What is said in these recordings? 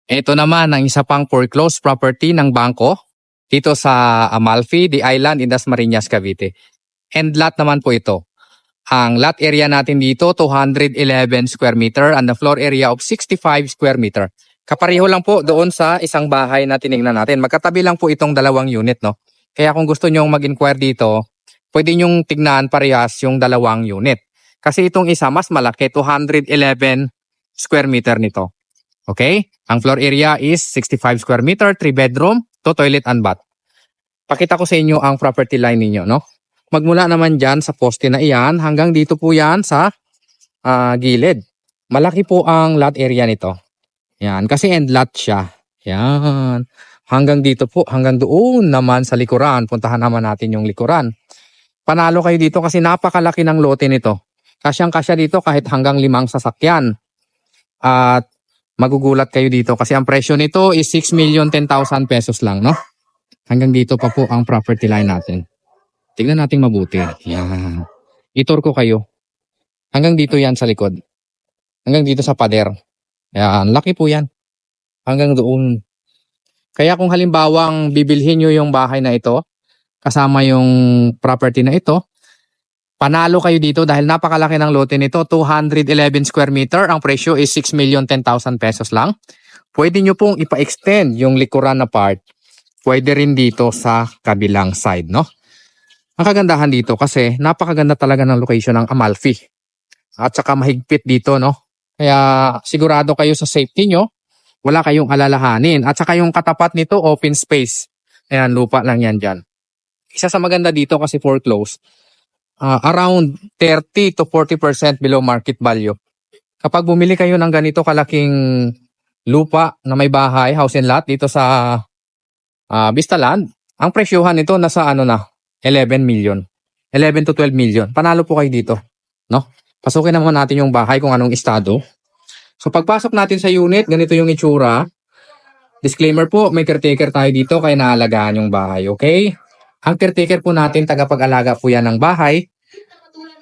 Ito naman ang isa pang foreclosed property ng bangko dito sa Amalfi, The Island in Dasmariñas, Cavite. And lot naman po ito. Ang lot area natin dito, 211 square meter and the floor area of 65 square meter. Kapareho lang po doon sa isang bahay na tinignan natin. Magkatabi lang po itong dalawang unit, no? Kaya kung gusto nyong mag-inquire dito, pwede nyong tignan parehas yung dalawang unit. Kasi itong isa mas malaki, 211 square meter nito. Okay? Ang floor area is 65 square meter, 3 bedroom, 2 toilet and bath. Pakita ko sa inyo ang property line ninyo, no? Magmula naman dyan sa poste na iyan, hanggang dito po yan sa gilid. Malaki po ang lot area nito. Yan, kasi end lot siya. Yan. Hanggang dito po, hanggang doon naman sa likuran. Puntahan naman natin yung likuran. Panalo kayo dito kasi napakalaki ng lote nito. Kasyang-kasya dito kahit hanggang 5 sasakyan. At magugulat kayo dito kasi ang presyo nito is 6,10,000 pesos lang, no? Hanggang dito pa po ang property line natin. Tignan natin mabuti. Yan. Itur ko kayo. Hanggang dito yan sa likod. Hanggang dito sa pader. Yan. Laki po yan. Hanggang doon. Kaya kung halimbawang bibilhin nyo yung bahay na ito, kasama yung property na ito, panalo kayo dito dahil napakalaki ng lote nito. 211 square meter. Ang presyo is 6,10,000 pesos lang. Pwede nyo pong ipa-extend yung likuran na part. Pwede rin dito sa kabilang side, no? Ang kagandahan dito kasi napakaganda talaga ng location ng Amalfi. At saka mahigpit dito, no? Kaya sigurado kayo sa safety nyo. Wala kayong alalahanin. At saka yung katapat nito, open space. Ayan, lupa lang yan dyan. Isa sa maganda dito kasi foreclosed. Around 30 to 40% below market value. Kapag bumili kayo ng ganito kalaking lupa na may bahay, house and lot dito sa Vistaland, ang presyohan nito nasa 11 million. 11 to 12 million. Panalo po kayo dito, no? Pasukin naman natin yung bahay kung anong estado. So pagpasok natin sa unit, ganito yung itsura. Disclaimer po, may caretaker tayo dito kaya naalagaan yung bahay, okay? Ang caretaker po natin, tagapag-alaga po yan ng bahay.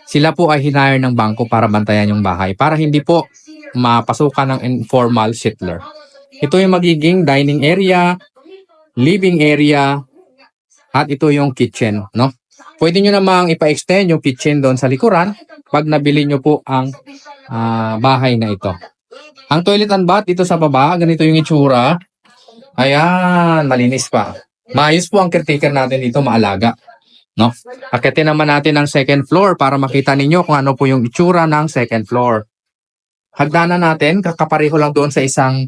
Sila po ay hinire ng bangko para bantayan yung bahay para hindi po mapasukan ng informal settler. Ito yung magiging dining area, living area, at ito yung kitchen, no? Pwede nyo namang ipa-extend yung kitchen doon sa likuran pag nabili nyo po ang bahay na ito. Ang toilet and bath dito sa baba, ganito yung itsura. Ayan, malinis pa. Maayos po ang caretaker natin dito, maalaga, no? Akitin naman natin ang second floor para makita ninyo kung ano po yung itsura ng second floor. Hagdanan natin, kakapareho lang doon sa isang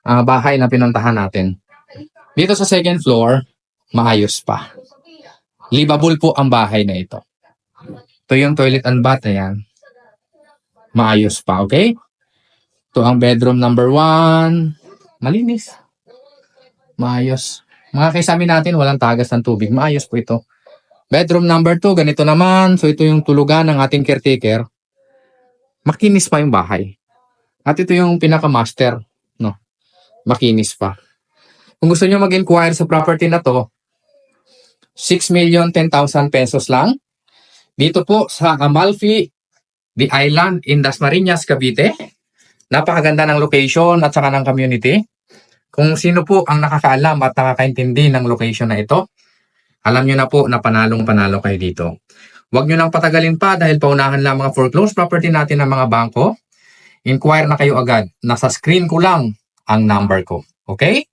bahay na pinuntahan natin. Dito sa second floor, maayos pa. Livable po ang bahay na ito. Ito yung toilet and bath, ayan. Maayos pa, okay? Ito ang bedroom number 1. Malinis. Maayos. Mga kaisami natin, walang tagas ng tubig. Maayos po ito. Bedroom number 2, ganito naman. So ito yung tulugan ng ating caretaker. Makinis pa yung bahay. At ito yung pinaka-master, no? Makinis pa. Kung gusto niyo mag-inquire sa property na to, 6,10,000 pesos lang. Dito po sa Amalfi, The Island in Dasmariñas, Cavite. Napakaganda ng location at saka ng community. Kung sino po ang nakakaalam at nakakaintindi ng location na ito, alam nyo na po na panalong-panalo kayo dito. Huwag nyo nang patagalin pa dahil paunahan lang mga foreclosed property natin ng mga bangko. Inquire na kayo agad. Nasa screen ko lang ang number ko. Okay?